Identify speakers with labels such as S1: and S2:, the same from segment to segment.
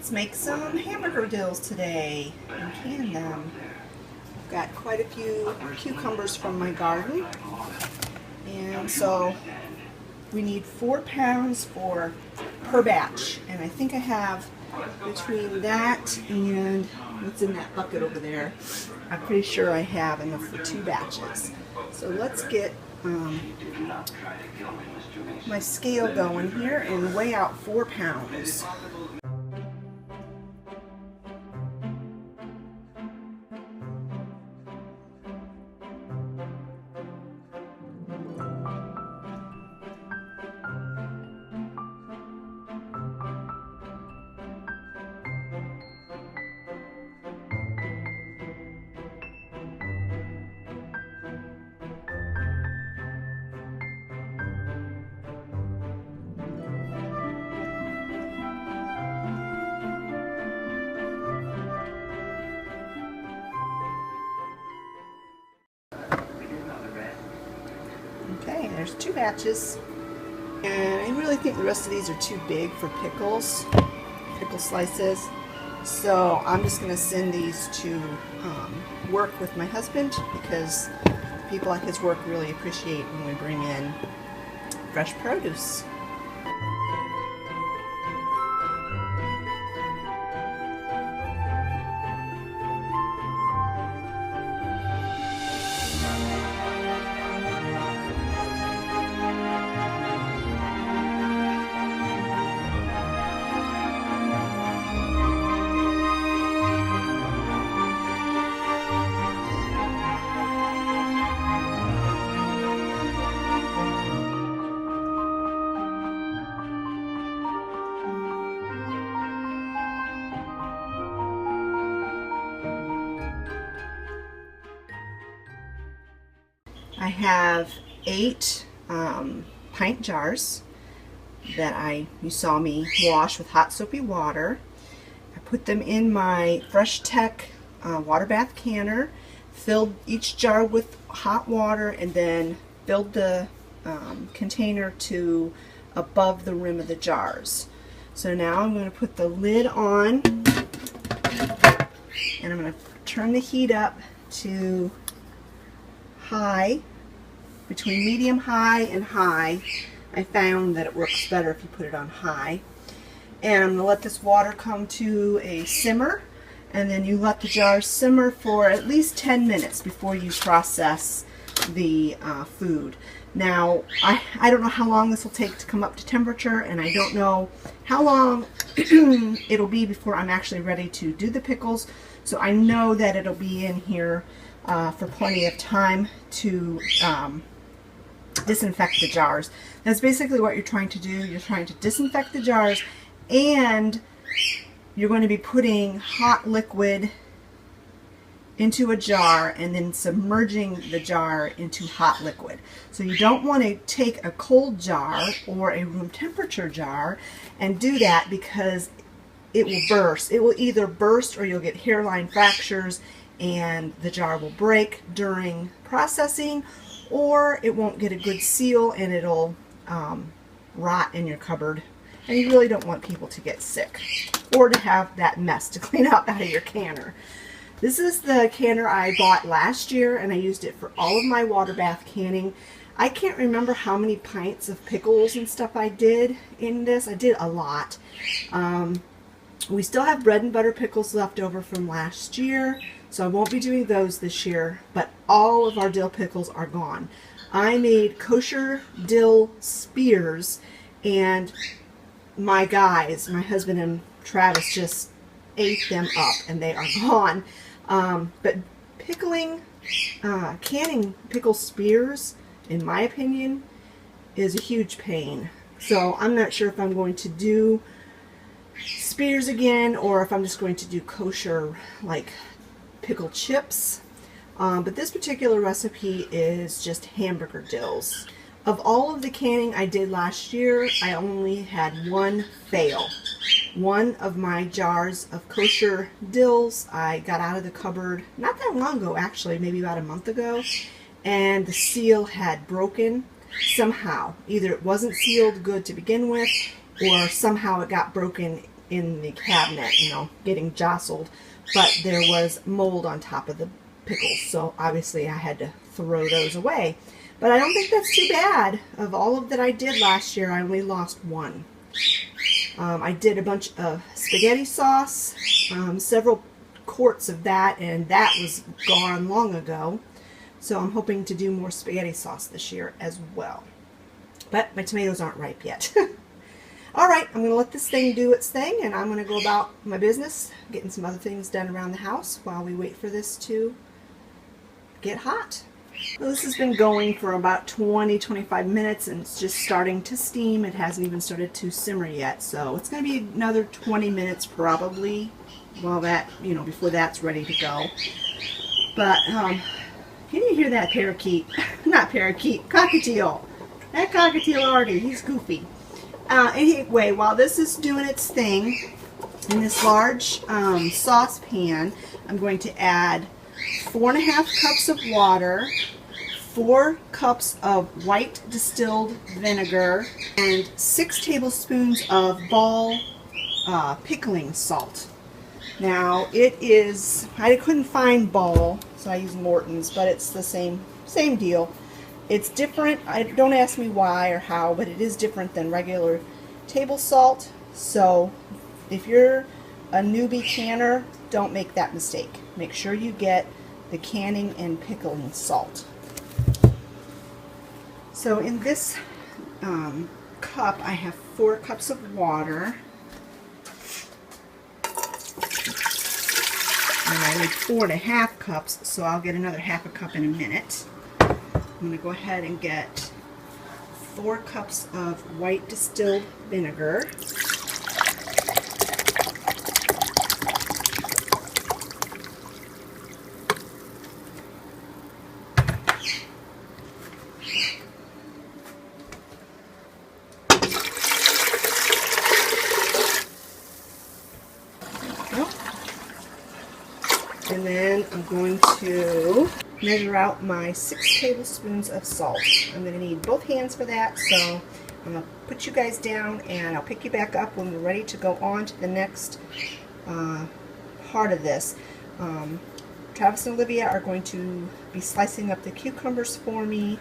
S1: Let's make some hamburger dills today and can them. I've got quite a few cucumbers from my garden, and so we need 4 pounds per batch, and I think I have between that and what's in that bucket over there, I'm pretty sure I have enough for 2 batches. So let's get my scale going here and weigh out 4 pounds. Okay, there's 2 batches, and I really think the rest of these are too big for pickle slices, so I'm just going to send these to work with my husband, because people at his work really appreciate when we bring in fresh produce. I have 8 pint jars that you saw me wash with hot soapy water. I put them in my Fresh Tech water bath canner, filled each jar with hot water, and then filled the container to above the rim of the jars. So now I'm going to put the lid on, and I'm going to turn the heat up to high, between medium high and high. I found that it works better if you put it on high. And I'm going to let this water come to a simmer, and then you let the jar simmer for at least 10 minutes before you process the food. Now, I don't know how long this will take to come up to temperature, and I don't know how long it'll be before I'm actually ready to do the pickles, so I know that it'll be in here for plenty of time to disinfect the jars. That's basically what you're trying to do. You're trying to disinfect the jars, and you're going to be putting hot liquid into a jar and then submerging the jar into hot liquid. So you don't want to take a cold jar or a room temperature jar and do that, because it will burst. It will either burst, or you'll get hairline fractures and the jar will break during processing, or it won't get a good seal and it'll rot in your cupboard. And you really don't want people to get sick or to have that mess to clean up out of your canner. This is the canner I bought last year, and I used it for all of my water bath canning. I can't remember how many pints of pickles and stuff I did in this. I did a lot. We still have bread and butter pickles left over from last year, so I won't be doing those this year, but all of our dill pickles are gone. I made kosher dill spears, and my guys, my husband and Travis, just ate them up, and they are gone. But canning pickle spears, in my opinion, is a huge pain. So I'm not sure if I'm going to do spears again, or if I'm just going to do kosher, like pickle chips. But this particular recipe is just hamburger dills. Of all of the canning I did last year, I only had one fail. One of my jars of kosher dills I got out of the cupboard not that long ago, actually, maybe about a month ago, and the seal had broken somehow. Either it wasn't sealed good to begin with, or somehow it got broken in the cabinet, you know, getting jostled, but there was mold on top of the pickles, so obviously I had to throw those away. But I don't think that's too bad. Of all of that I did last year, I only lost one. I did a bunch of spaghetti sauce, several quarts of that, and that was gone long ago. So I'm hoping to do more spaghetti sauce this year as well. But my tomatoes aren't ripe yet. All right, I'm going to let this thing do its thing, and I'm going to go about my business, getting some other things done around the house while we wait for this to get hot. Well, this has been going for about 20-25 minutes, and it's just starting to steam. It hasn't even started to simmer yet, so it's going to be another 20 minutes probably while that, you know, before that's ready to go. But can you hear that parakeet? Not parakeet, cockatiel. That cockatiel already, he's goofy. Anyway, while this is doing its thing in this large saucepan, I'm going to add 4.5 cups of water, 4 cups of white distilled vinegar, and 6 tablespoons of ball pickling salt. Now it is, I couldn't find Ball, so I used Morton's, but it's the same deal. It's different. Don't ask me why or how, but it is different than regular table salt. So if you're a newbie canner, don't make that mistake. Make sure you get the canning and pickling salt. So in this cup, I have 4 cups of water. And I need 4.5 cups, so I'll get another half a cup in a minute. I'm going to go ahead and get 4 cups of white distilled vinegar. And then I'm going to measure out my 6 tablespoons of salt. I'm going to need both hands for that, so I'm going to put you guys down and I'll pick you back up when we're ready to go on to the next part of this. Travis and Olivia are going to be slicing up the cucumbers for me,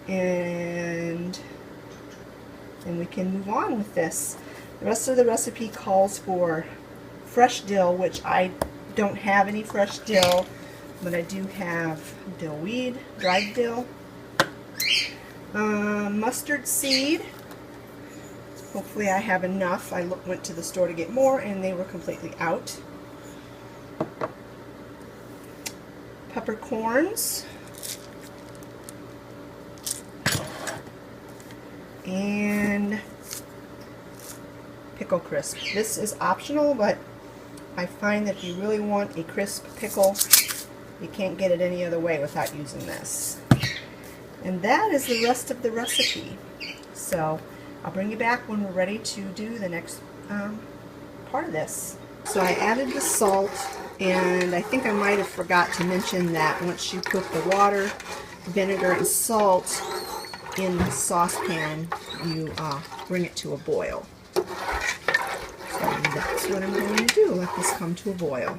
S1: and then we can move on with this. The rest of the recipe calls for fresh dill, which I don't have any fresh dill, but I do have dill weed, dried dill, mustard seed. Hopefully I have enough. I went to the store to get more and they were completely out. Peppercorns, and pickle crisp. This is optional, but I find that if you really want a crisp pickle, you can't get it any other way without using this. And that is the rest of the recipe. So I'll bring you back when we're ready to do the next part of this. So I added the salt, and I think I might have forgot to mention that once you put the water, vinegar, and salt in the saucepan, you bring it to a boil. That's what I'm going to do. Let this come to a boil.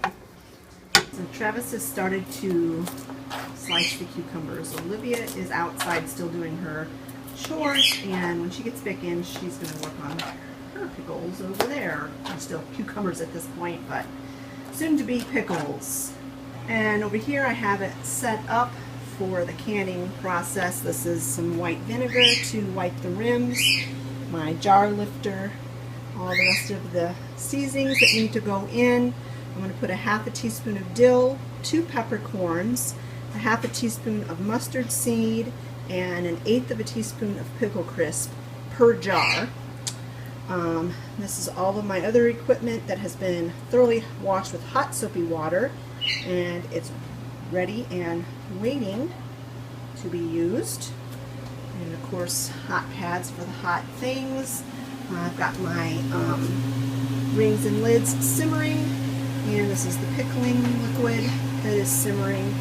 S1: So Travis has started to slice the cucumbers. Olivia is outside still doing her chores, and when she gets back in, she's going to work on her pickles over there. They're still cucumbers at this point, but soon to be pickles. And over here I have it set up for the canning process. This is some white vinegar to wipe the rims, my jar lifter, all the rest of the seasonings that need to go in. I'm going to put a 1/2 teaspoon of dill, 2 peppercorns, a 1/2 teaspoon of mustard seed, and 1/8 teaspoon of pickle crisp per jar. This is all of my other equipment that has been thoroughly washed with hot soapy water, and it's ready and waiting to be used. And of course, hot pads for the hot things. I've got my rings and lids simmering, and this is the pickling liquid that is simmering,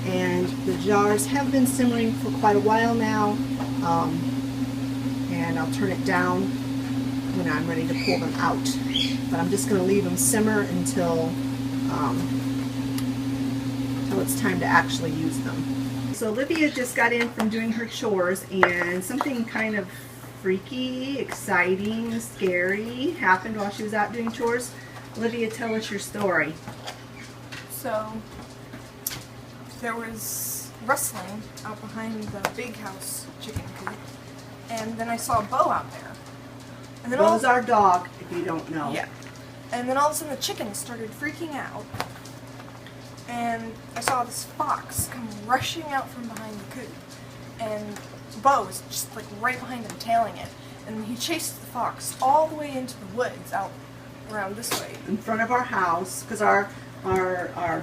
S1: and the jars have been simmering for quite a while now, and I'll turn it down when I'm ready to pull them out. But I'm just going to leave them simmer until it's time to actually use them. So Olivia just got in from doing her chores, and something kind of freaky, exciting, scary happened while she was out doing chores. Olivia, tell us your story.
S2: So there was rustling out behind the big house chicken coop, and then I saw Bo out there. And then
S1: Bo's our dog, if you don't know.
S2: Yeah. And then all of a sudden the chickens started freaking out, and I saw this fox come rushing out from behind the coop, and Bo was just like right behind him, tailing it, and he chased the fox all the way into the woods out around this way.
S1: In front of our house, because our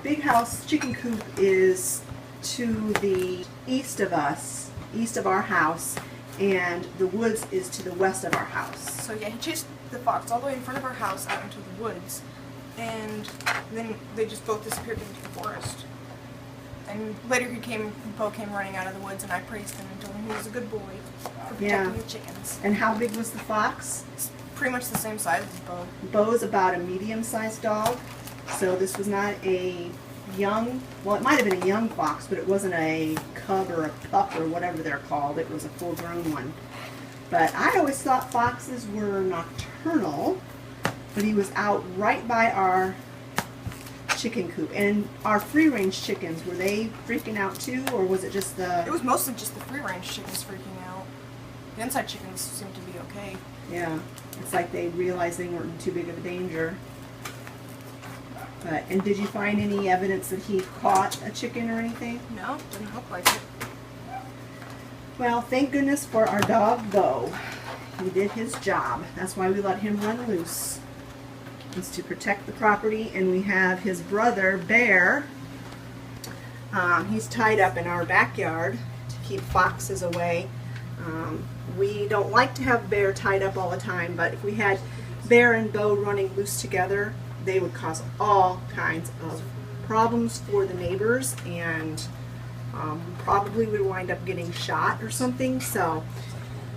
S1: big house chicken coop is to the east of us, east of our house, and the woods is to the west of our house.
S2: So yeah, he chased the fox all the way in front of our house out into the woods, and then they just both disappeared into the forest. And later Bo came running out of the woods, and I praised him and told him he was a good boy for protecting the chickens.
S1: And how big was the fox?
S2: It's pretty much the same size as Bo.
S1: Bo is about a medium-sized dog, so this was not a young, well, it might have been a young fox, but it wasn't a cub or a pup or whatever they're called. It was a full-grown one. But I always thought foxes were nocturnal, but he was out right by our chicken coop. And our free-range chickens, were they freaking out too, or was it just the...
S2: It was mostly just the free-range chickens freaking out. The inside chickens seemed to be okay.
S1: Yeah, it's like they realized they weren't in too big of a danger. But, and did you find any evidence that he caught a chicken or anything?
S2: No, didn't look like it.
S1: Well, thank goodness for our dog, Bo. He did his job. That's why we let him run loose. It's to protect the property. And we have his brother, Bear. He's tied up in our backyard to keep foxes away. We don't like to have Bear tied up all the time, but if we had Bear and Bo running loose together, they would cause all kinds of problems for the neighbors, and probably would wind up getting shot or something. So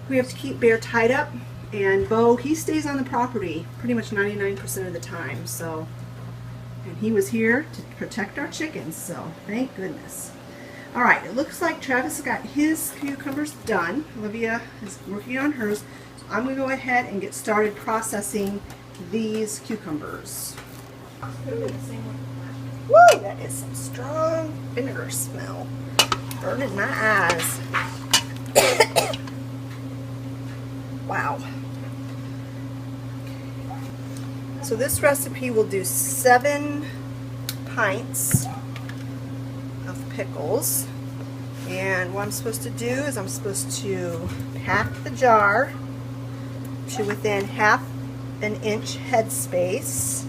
S1: we have to keep Bear tied up, and Bo, he stays on the property pretty much 99% of the time. So, and he was here to protect our chickens, so thank goodness. All right, it looks like Travis got his cucumbers done. Olivia is working on hers. So I'm going to go ahead and get started processing these cucumbers. Woo! That is some strong vinegar smell. Burning my eyes. Wow. So this recipe will do 7 pints of pickles. And what I'm supposed to do is I'm supposed to pack the jar to within ½ an inch headspace.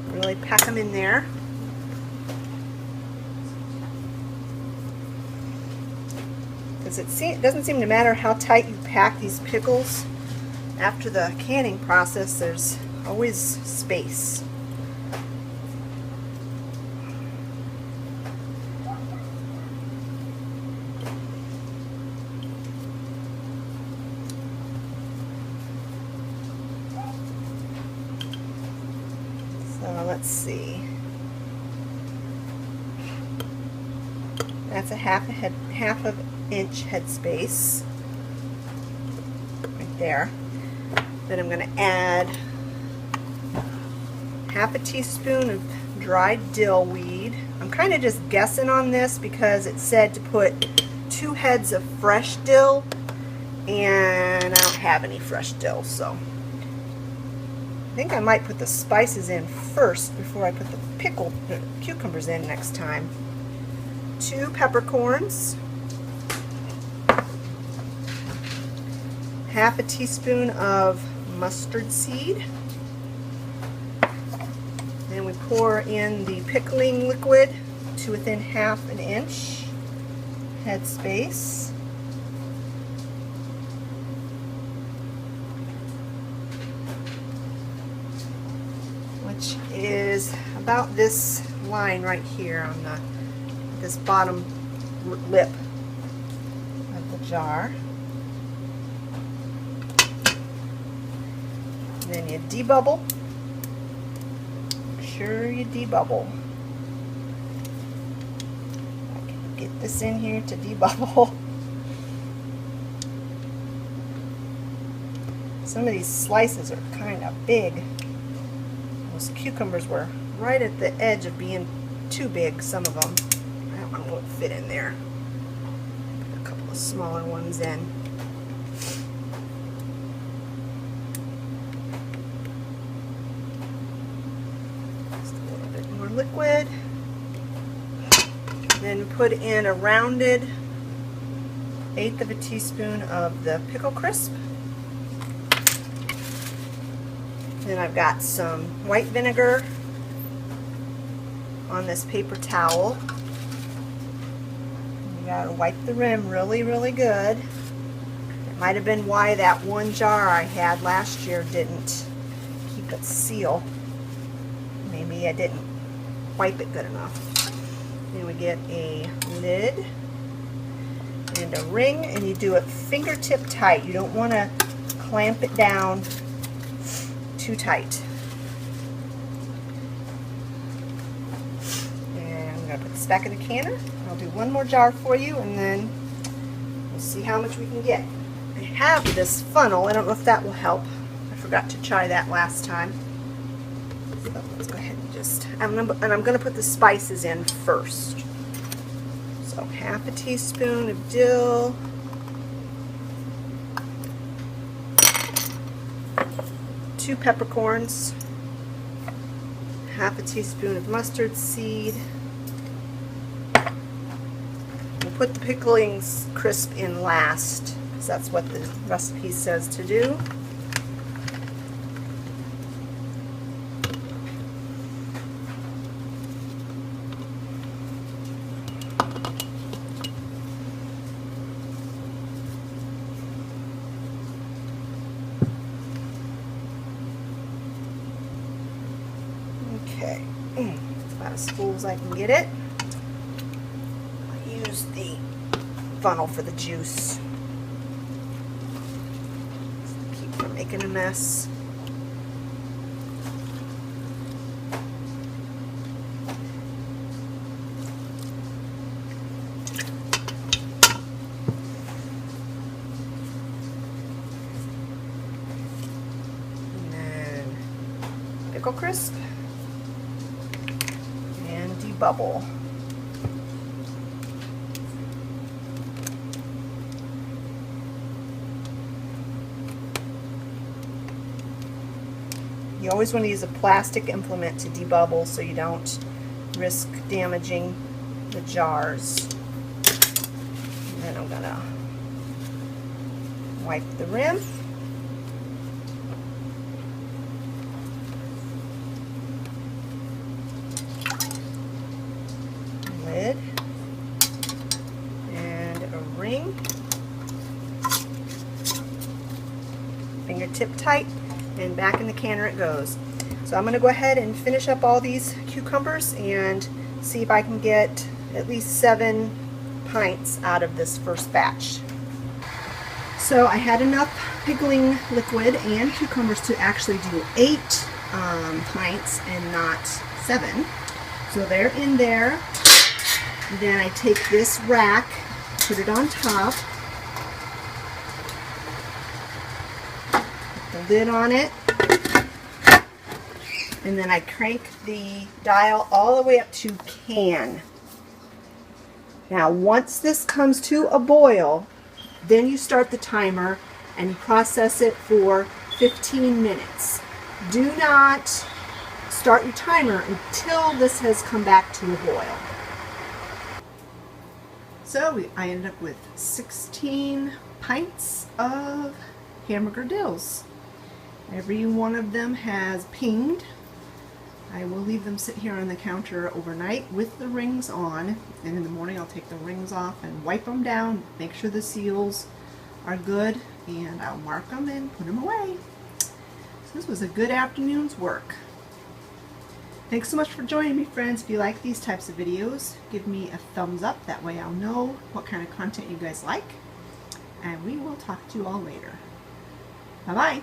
S1: Really pack them in there. Because it doesn't seem to matter how tight you pack these pickles. After the canning process, there's always space. Let's see. That's a half of inch headspace right there. Then I'm going to add ½ teaspoon of dried dill weed. I'm kind of just guessing on this because it said to put 2 heads of fresh dill, and I don't have any fresh dill, so I think I might put the spices in first before I put the cucumbers in next time. 2 peppercorns, ½ teaspoon of mustard seed. Then we pour in the pickling liquid to within ½ an inch headspace. Which is about this line right here on this bottom lip of the jar. And then you debubble. Make sure you debubble. I can get this in here to debubble. Some of these slices are kind of big. Those cucumbers were right at the edge of being too big, some of them. That one won't fit in there. Put a couple of smaller ones in. Just a little bit more liquid. Then put in a rounded 1/8 of a teaspoon of the pickle crisp. Then I've got some white vinegar on this paper towel. You gotta wipe the rim really, really good. It might have been why that one jar I had last year didn't keep its seal. Maybe I didn't wipe it good enough. Then we get a lid and a ring, and you do it fingertip tight. You don't want to clamp it down too tight. And I'm going to put this back in the canner. I'll do one more jar for you, and then we'll see how much we can get. I have this funnel. I don't know if that will help. I forgot to try that last time. So let's go ahead and just, I'm going to put the spices in first. So 1/2 teaspoon of dill. 2 peppercorns, 1/2 teaspoon of mustard seed. We'll put the pickling crisp in last, because that's what the recipe says to do. Okay, it's about as full as I can get it. I'll use the funnel for the juice. Just to keep from making a mess. And then pickle crisp. Bubble. You always want to use a plastic implement to debubble so you don't risk damaging the jars. And then I'm gonna wipe the rim. Lid and a ring, fingertip tight, and back in the canner it goes. So I'm going to go ahead and finish up all these cucumbers and see if I can get at least 7 pints out of this first batch. So I had enough pickling liquid and cucumbers to actually do 8 pints and not 7. So they're in there. Then I take this rack, put it on top, put the lid on it, and then I crank the dial all the way up to can. Now once this comes to a boil, then you start the timer and process it for 15 minutes. Do not start your timer until this has come back to a boil. So I ended up with 16 pints of Hamburger Dills. Every one of them has pinged. I will leave them sit here on the counter overnight with the rings on, and in the morning I'll take the rings off and wipe them down, make sure the seals are good, and I'll mark them and put them away. So this was a good afternoon's work. Thanks so much for joining me, friends. If you like these types of videos, give me a thumbs up. That way I'll know what kind of content you guys like. And we will talk to you all later. Bye-bye.